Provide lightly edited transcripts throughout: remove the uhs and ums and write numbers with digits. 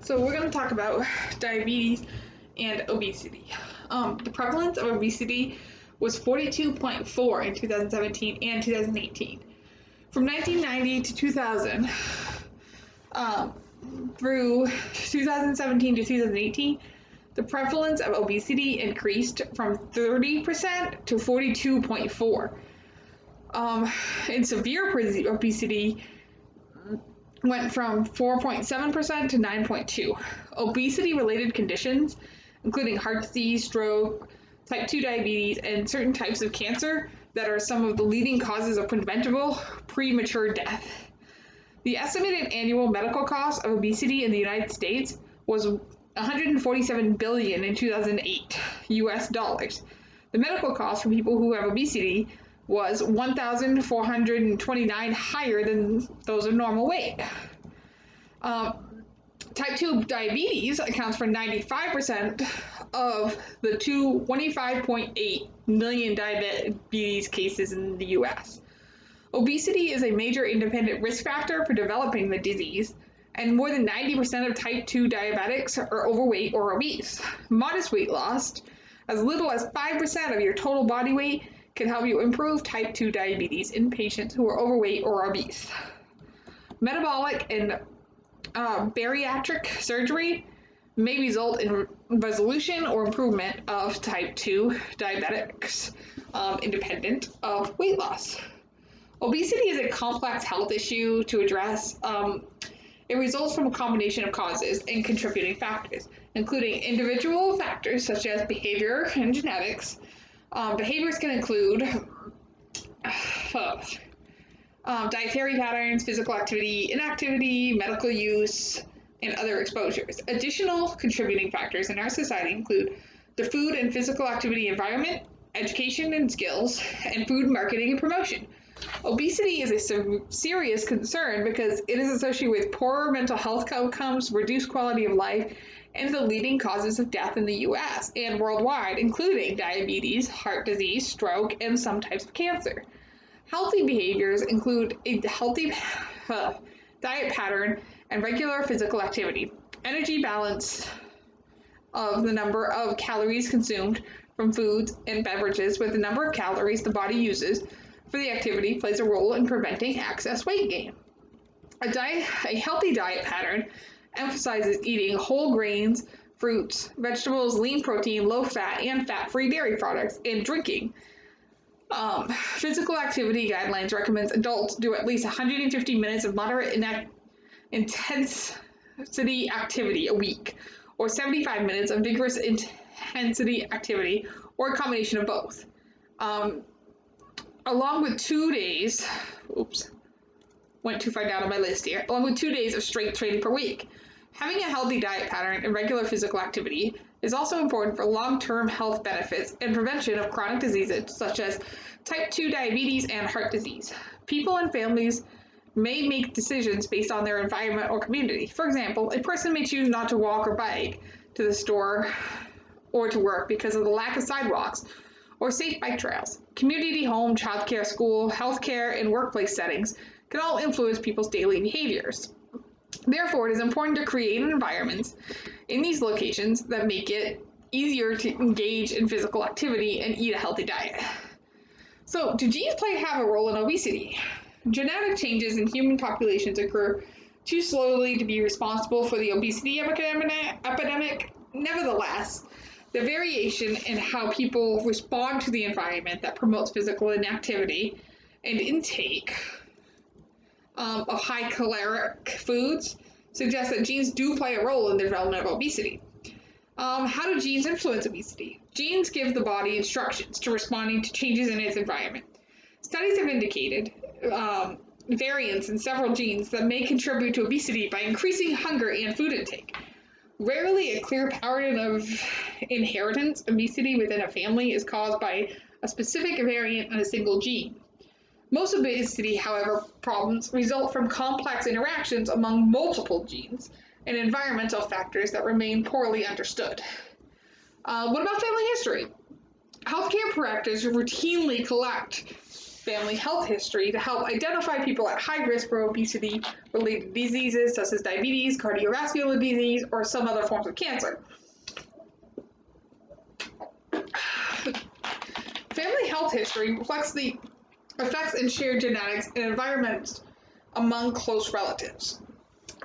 So we're going to talk about diabetes and obesity. The prevalence of obesity was 42.4 in 2017 and 2018. From 1990 to 2000, through 2017 to 2018, the prevalence of obesity increased from 30% to 42.4. In severe obesity, went from 4.7% to 9.2. Obesity-related conditions, including heart disease, stroke, type 2 diabetes, and certain types of cancer that are some of the leading causes of preventable premature death. The estimated annual medical cost of obesity in the United States was $147 billion in 2008 US dollars. The medical cost for people who have obesity was 1,429 higher than those of normal weight. Type 2 diabetes accounts for 95% of the 25.8 million diabetes cases in the US. Obesity is a major independent risk factor for developing the disease, and more than 90% of type 2 diabetics are overweight or obese. Modest weight loss, as little as 5% of your total body weight, can help you improve type 2 diabetes in patients who are overweight or obese. Metabolic and bariatric surgery may result in resolution or improvement of type 2 diabetics, independent of weight loss. Obesity is a complex health issue to address. It results from a combination of causes and contributing factors, including individual factors such as behavior and genetics. Behaviors can include dietary patterns, physical activity, inactivity, medical use, and other exposures. Additional contributing factors in our society include the food and physical activity environment, education and skills, and food marketing and promotion. Obesity is a serious concern because it is associated with poorer mental health outcomes, reduced quality of life, and the leading causes of death in the US and worldwide, including diabetes, heart disease, stroke, and some types of cancer. Healthy behaviors include a healthy diet pattern and regular physical activity. Energy balance of the number of calories consumed from foods and beverages with the number of calories the body uses for the activity plays a role in preventing excess weight gain. A healthy diet pattern emphasizes eating whole grains, fruits, vegetables, lean protein, low fat, and fat-free dairy products, and drinking. Physical activity guidelines recommends adults do at least 150 minutes of moderate intensity activity a week, or 75 minutes of vigorous intensity activity, or a combination of both. Along with 2 days, went too far down on my list here, along with 2 days of strength training per week. Having a healthy diet pattern and regular physical activity is also important for long-term health benefits and prevention of chronic diseases such as type 2 diabetes and heart disease. People and families may make decisions based on their environment or community. For example, a person may choose not to walk or bike to the store or to work because of the lack of sidewalks or safe bike trails. Community, home, childcare, school, healthcare, and workplace settings can all influence people's daily behaviors. Therefore, it is important to create environments in these locations that make it easier to engage in physical activity and eat a healthy diet. So, do genes have a role in obesity? Genetic changes in human populations occur too slowly to be responsible for the obesity epidemic. Nevertheless, the variation in how people respond to the environment that promotes physical inactivity and intake of high caloric foods suggests that genes do play a role in the development of obesity. How do genes influence obesity? Genes give the body instructions to responding to changes in its environment. Studies have indicated variants in several genes that may contribute to obesity by increasing hunger and food intake. Rarely a clear pattern of inheritance obesity within a family is caused by a specific variant in a single gene. Most obesity, however, problems result from complex interactions among multiple genes and environmental factors that remain poorly understood. What about family history? Healthcare practitioners routinely collect family health history to help identify people at high risk for obesity-related diseases such as diabetes, cardiovascular disease, or some other forms of cancer. Family health history reflects the effects and shared genetics and environments among close relatives.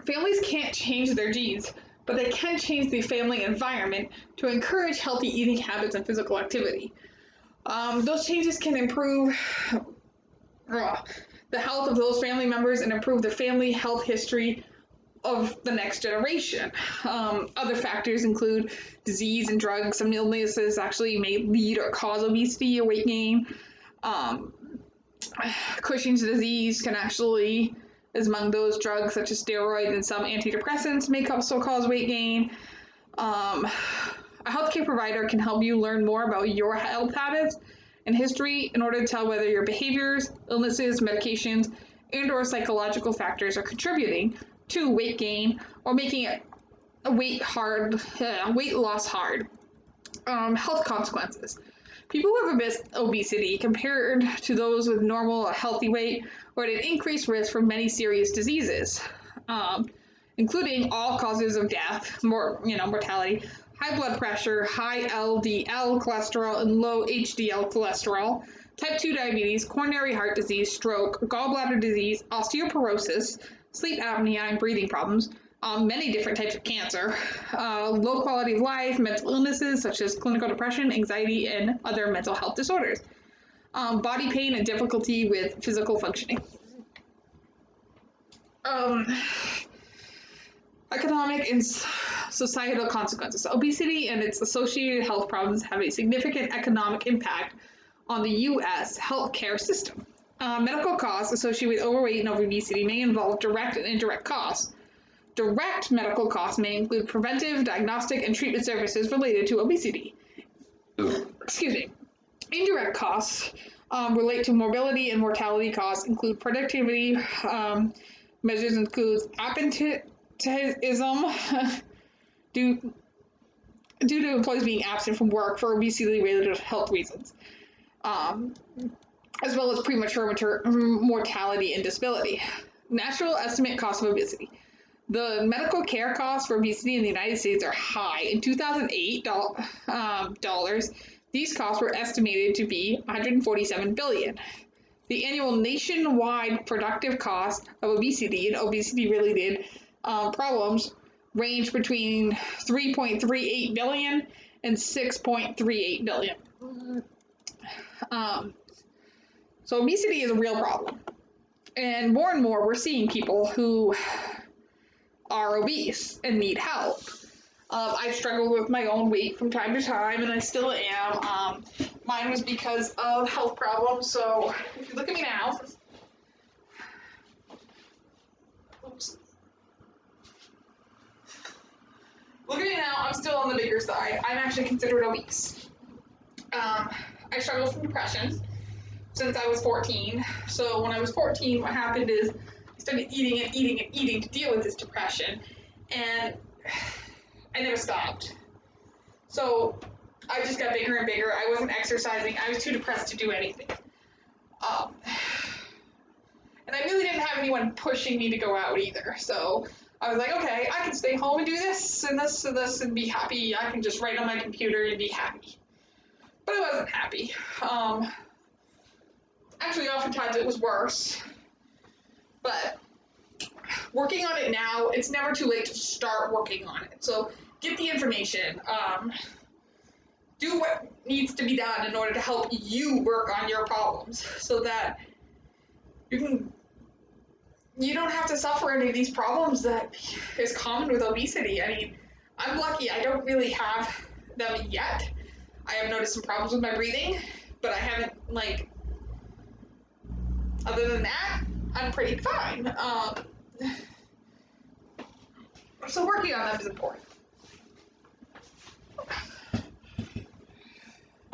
Families can't change their genes, but they can change the family environment to encourage healthy eating habits and physical activity. Those changes can improve the health of those family members and improve the family health history of the next generation. Other factors include disease and drugs. Some illnesses actually may lead or cause obesity or weight gain. Cushing's disease can actually is among those drugs, such as steroids and some antidepressants may also cause weight gain. A healthcare provider can help you learn more about your health habits and history in order to tell whether your behaviors, illnesses, medications, and or psychological factors are contributing to weight gain or making it weight loss hard. Health consequences. People who have obesity compared to those with normal or healthy weight are at an increased risk for many serious diseases, including all causes of death, mortality, high blood pressure, high LDL cholesterol, and low HDL cholesterol, type 2 diabetes, coronary heart disease, stroke, gallbladder disease, osteoporosis, sleep apnea, and breathing problems, many different types of cancer, low quality of life, mental illnesses such as clinical depression, anxiety, and other mental health disorders, body pain, and difficulty with physical functioning. Economic and societal consequences. Obesity and its associated health problems have a significant economic impact on the U.S. healthcare system. Medical costs associated with overweight and obesity may involve direct and indirect costs. Direct medical costs may include preventive, diagnostic, and treatment services related to obesity. Indirect costs relate to morbidity and mortality costs, include productivity measures, includes absenteeism due to employees being absent from work for obesity-related health reasons, as well as premature mortality and disability. Natural estimate cost of obesity. The medical care costs for obesity in the United States are high. In 2008 dollars, these costs were estimated to be $147 billion. The annual nationwide productive cost of obesity and obesity-related problems range between $3.38 billion and $6.38 billion. So obesity is a real problem. And more we're seeing people who are obese and need help. I've struggled with my own weight from time to time, and I still am. Mine was because of health problems, so if you look at me now, look at me now, I'm still on the bigger side. I'm actually considered obese. I struggled from depression since I was 14. So when I was 14, what happened is I started eating to deal with this depression, and I never stopped. So I just got bigger and bigger. I wasn't exercising. I was too depressed to do anything. And I really didn't have anyone pushing me to go out either. So I was like, okay, I can stay home and do this and this and this and be happy. I can just write on my computer and be happy. But I wasn't happy. Actually, oftentimes it was worse. But working on it now, it's never too late to start working on it. So get the information. Do what needs to be done in order to help you work on your problems so that you don't have to suffer any of these problems that is common with obesity. I mean, I'm lucky I don't really have them yet. I have noticed some problems with my breathing, but I haven't, other than that, I'm pretty fine. So working on them is important.